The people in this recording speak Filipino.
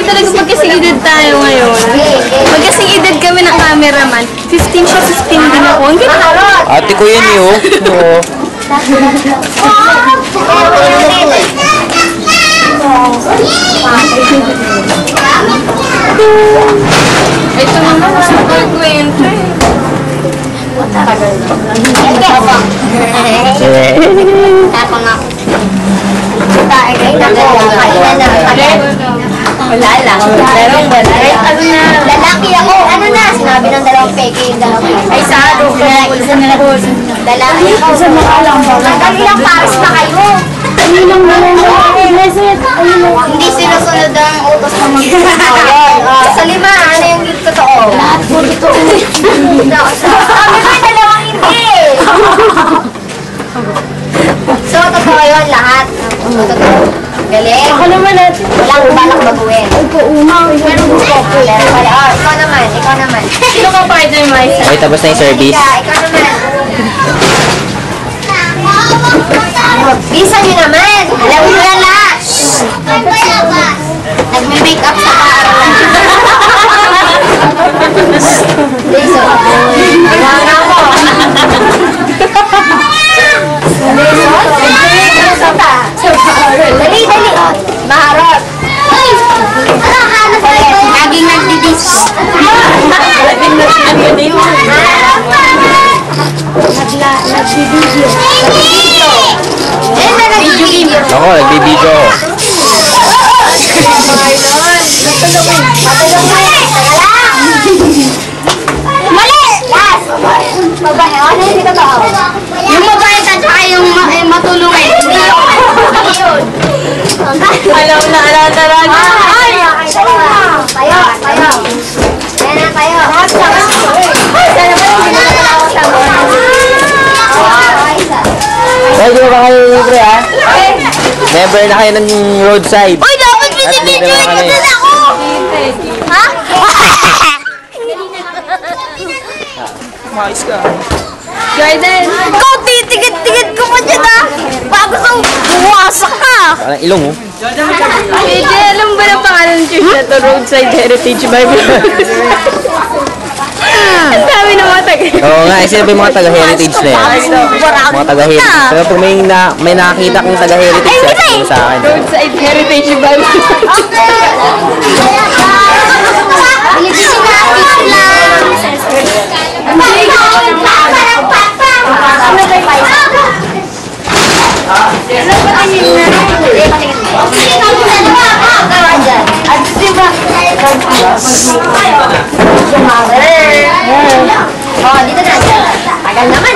talaga magkasing edad tayo ngayon. Magkasing edad kami ng cameraman. 15 siya, 15 din ako. Ang ganda. Ate ko yan eh, oh. Oo. Ito naman, mas magkwento eh. Ako na. Wala lang. Lalaki ako. Ano na? Sinabi ng dalawang peke yung dalawang peke. Ay, sado. Isa na lang. Lalaki ako. Ang ilang pares na kayo. Hindi sinusunod ang utos ng mga. Sa lima, ano yung totoo? Lahat po totoo. Kami ba dalawang hindi? So, totoo yun lahat. Totoo. Galing. Ako naman natin. Wala akong balak baguhin. Meron ko po. Ikaw naman. Sino ka partner, Maisa? Okay, tapos na yung service. Ikaw naman. Bisa nyo naman. Alam mo na lahat. Nagme-makeup sa paaralan. Bisa. Wala ako. Dali. Maharot. Laging nagdidis. Nagbibideo. Ako, nagbibideo. Mali! Last! Babae. Ano yung totoo? Yung babae at saka yung matulungin. Hindi yun. Alam na, talaga. Ay! Tayo. Sana ba yung ginagawa sa mga? Ay, di ba ba kayo libre, ha? Member na kayo ng roadside. Uy, dapat binibidyo At libre na ito ako! Ha? Mais ka. Garden. Ikaw, titigit-tigit ko pa dyan ha! Bago sa buwasak ka! Parang ilong, oh. Medyo alam ba na pangalan ng church na to? Roadside Heritage Bible. Ang dami ng mga taga. Oo nga, sino ba yung mga taga-heritage na yan? Mga taga-heritage. Pero pag may nakakita kong taga-heritage, sabi sa akin. Roadside Heritage Bible. Bilibisin natin lang! Oh, dito na. Tagal naman.